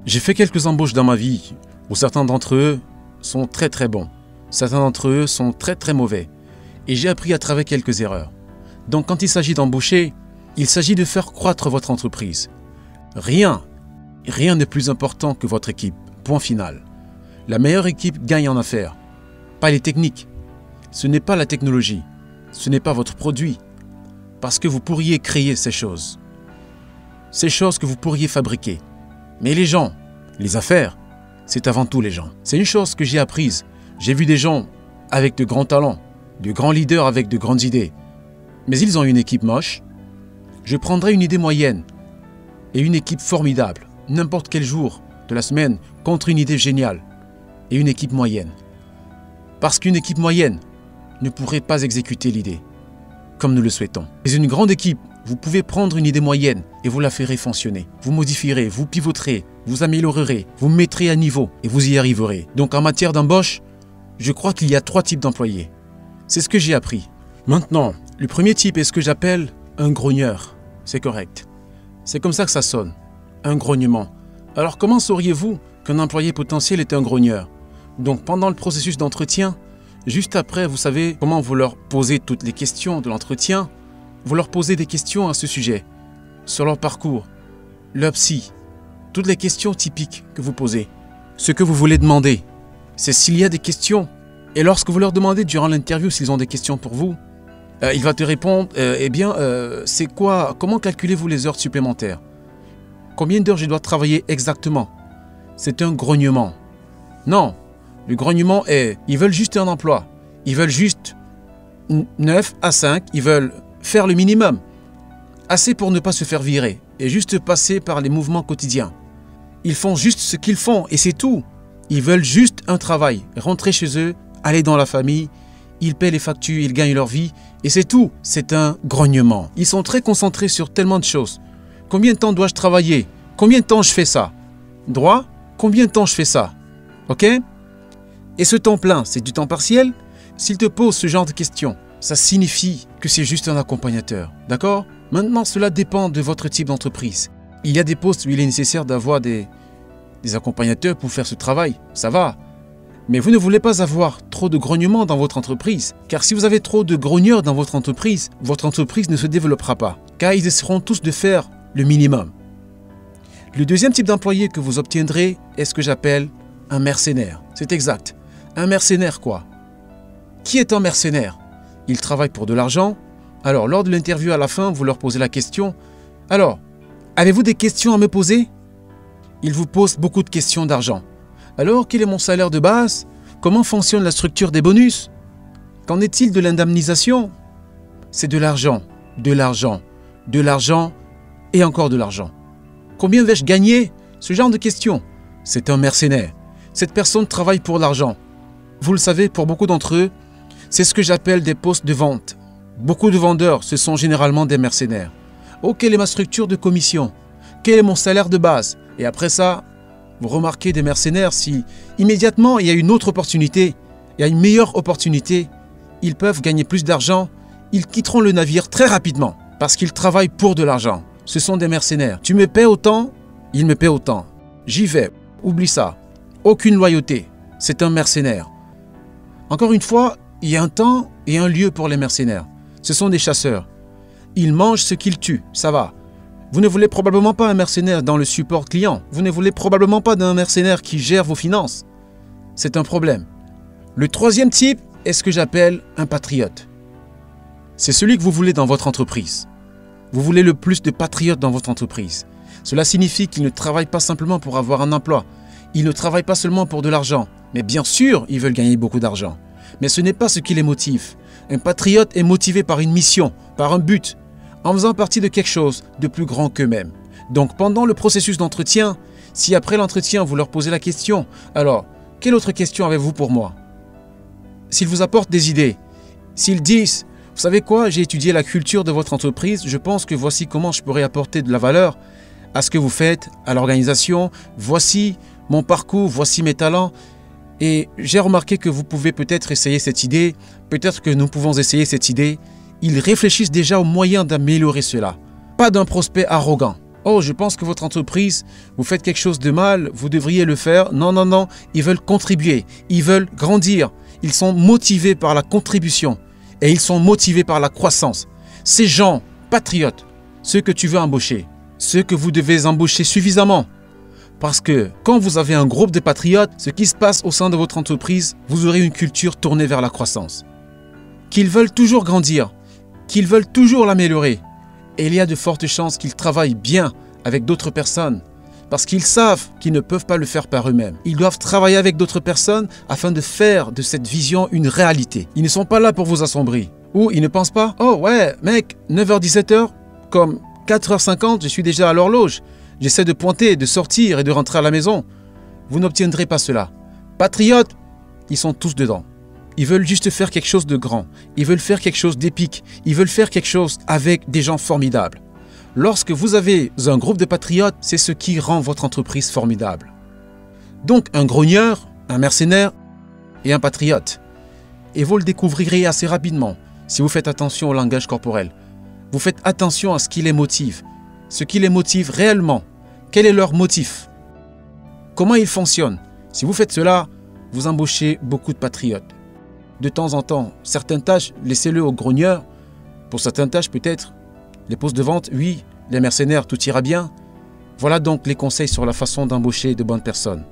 J'ai fait quelques embauches dans ma vie où certains d'entre eux sont très bons. Certains d'entre eux sont très mauvais. Et j'ai appris à travers quelques erreurs. Donc quand il s'agit d'embaucher, il s'agit de faire croître votre entreprise. Rien n'est plus important que votre équipe. Point final. La meilleure équipe gagne en affaires. Pas les techniques. Ce n'est pas la technologie. Ce n'est pas votre produit. Parce que vous pourriez créer ces choses. Ces choses que vous pourriez fabriquer. Mais les gens, les affaires, c'est avant tout les gens. C'est une chose que j'ai apprise. J'ai vu des gens avec de grands talents, de grands leaders avec de grandes idées. Mais ils ont une équipe moche. Je prendrai une idée moyenne et une équipe formidable, n'importe quel jour de la semaine, contre une idée géniale et une équipe moyenne. Parce qu'une équipe moyenne ne pourrait pas exécuter l'idée, comme nous le souhaitons. Mais une grande équipe, vous pouvez prendre une idée moyenne et vous la ferez fonctionner. Vous modifierez, vous pivoterez, vous améliorerez, vous mettrez à niveau et vous y arriverez. Donc en matière d'embauche, je crois qu'il y a 3 types d'employés. C'est ce que j'ai appris. Maintenant, le premier type est ce que j'appelle un grogneur. C'est correct. C'est comme ça que ça sonne. Un grognement. Alors comment sauriez-vous qu'un employé potentiel est un grogneur? Donc pendant le processus d'entretien, juste après, vous savez comment vous leur posez toutes les questions de l'entretien. Vous leur posez des questions à ce sujet, sur leur parcours, leur psy, toutes les questions typiques que vous posez. Ce que vous voulez demander, c'est s'il y a des questions. Et lorsque vous leur demandez durant l'interview s'ils ont des questions pour vous, il va te répondre, c'est quoi, comment calculez-vous les heures supplémentaires? Combien d'heures je dois travailler exactement? C'est un grognement. Non, le grognement est, ils veulent juste un emploi. Ils veulent juste 9 à 5, ils veulent faire le minimum. Assez pour ne pas se faire virer et juste passer par les mouvements quotidiens. Ils font juste ce qu'ils font et c'est tout. Ils veulent juste un travail, rentrer chez eux, aller dans la famille, ils paient les factures, ils gagnent leur vie et c'est tout. C'est un grognement. Ils sont très concentrés sur tellement de choses. Combien de temps dois-je travailler? Combien de temps je fais ça? Droit? Combien de temps je fais ça? Ok? Et ce temps plein, c'est du temps partiel? S'il te pose ce genre de questions, ça signifie que c'est juste un accompagnateur. D'accord? Maintenant, cela dépend de votre type d'entreprise. Il y a des postes où il est nécessaire d'avoir des accompagnateurs pour faire ce travail. Ça va. Mais vous ne voulez pas avoir trop de grognements dans votre entreprise. Car si vous avez trop de grogneurs dans votre entreprise ne se développera pas. Car ils essaieront tous de faire le minimum. Le deuxième type d'employé que vous obtiendrez est ce que j'appelle un mercenaire. C'est exact. Un mercenaire quoi? Qui est un mercenaire? Il travaille pour de l'argent. Alors, lors de l'interview à la fin, vous leur posez la question. Alors, avez-vous des questions à me poser? Ils vous posent beaucoup de questions d'argent. Alors, quel est mon salaire de base? Comment fonctionne la structure des bonus? Qu'en est-il de l'indemnisation? C'est de l'argent, de l'argent, de l'argent et encore de l'argent. Combien vais-je gagner? Ce genre de questions. C'est un mercenaire. Cette personne travaille pour l'argent. Vous le savez, pour beaucoup d'entre eux, c'est ce que j'appelle des postes de vente. Beaucoup de vendeurs, ce sont généralement des mercenaires. Oh, quelle est ma structure de commission? Quel est mon salaire de base? Et après ça, vous remarquez des mercenaires, si immédiatement il y a une autre opportunité, il y a une meilleure opportunité, ils peuvent gagner plus d'argent, ils quitteront le navire très rapidement parce qu'ils travaillent pour de l'argent. Ce sont des mercenaires. Tu me paies autant, il me paie autant. J'y vais, oublie ça. Aucune loyauté, c'est un mercenaire. Encore une fois, il y a un temps et un lieu pour les mercenaires. Ce sont des chasseurs. Ils mangent ce qu'ils tuent, ça va. Vous ne voulez probablement pas un mercenaire dans le support client. Vous ne voulez probablement pas d'un mercenaire qui gère vos finances. C'est un problème. Le troisième type est ce que j'appelle un patriote. C'est celui que vous voulez dans votre entreprise. Vous voulez le plus de patriotes dans votre entreprise. Cela signifie qu'ils ne travaillent pas simplement pour avoir un emploi. Ils ne travaillent pas seulement pour de l'argent. Mais bien sûr, ils veulent gagner beaucoup d'argent. Mais ce n'est pas ce qui les motive. Un patriote est motivé par une mission, par un but, en faisant partie de quelque chose de plus grand qu'eux-mêmes. Donc pendant le processus d'entretien, si après l'entretien vous leur posez la question, alors, quelle autre question avez-vous pour moi? S'ils vous apportent des idées, s'ils disent, vous savez quoi, j'ai étudié la culture de votre entreprise, je pense que voici comment je pourrais apporter de la valeur à ce que vous faites, à l'organisation, voici mon parcours, voici mes talents. Et j'ai remarqué que vous pouvez peut-être essayer cette idée, peut-être que nous pouvons essayer cette idée. Ils réfléchissent déjà aux moyens d'améliorer cela. Pas d'un prospect arrogant. Oh, je pense que votre entreprise, vous faites quelque chose de mal, vous devriez le faire. Non, non, non, ils veulent contribuer, ils veulent grandir. Ils sont motivés par la contribution et ils sont motivés par la croissance. Ces gens patriotes, ceux que tu veux embaucher, ceux que vous devez embaucher suffisamment. Parce que quand vous avez un groupe de patriotes, ce qui se passe au sein de votre entreprise, vous aurez une culture tournée vers la croissance. Qu'ils veulent toujours grandir, qu'ils veulent toujours l'améliorer. Et il y a de fortes chances qu'ils travaillent bien avec d'autres personnes. Parce qu'ils savent qu'ils ne peuvent pas le faire par eux-mêmes. Ils doivent travailler avec d'autres personnes afin de faire de cette vision une réalité. Ils ne sont pas là pour vous assombrir. Ou ils ne pensent pas, oh ouais, mec, 9h-17h, comme 4h50, je suis déjà à l'horloge. J'essaie de pointer, de sortir et de rentrer à la maison. Vous n'obtiendrez pas cela. Patriotes, ils sont tous dedans. Ils veulent juste faire quelque chose de grand. Ils veulent faire quelque chose d'épique. Ils veulent faire quelque chose avec des gens formidables. Lorsque vous avez un groupe de patriotes, c'est ce qui rend votre entreprise formidable. Donc un grogneur, un mercenaire et un patriote. Et vous le découvrirez assez rapidement si vous faites attention au langage corporel. Vous faites attention à ce qui les motive. Ce qui les motive réellement. Quel est leur motif? Comment ils fonctionnent? Si vous faites cela, vous embauchez beaucoup de patriotes. De temps en temps, certaines tâches, laissez-le aux grogneurs. Pour certaines tâches, peut-être, les postes de vente, oui. Les mercenaires, tout ira bien. Voilà donc les conseils sur la façon d'embaucher de bonnes personnes.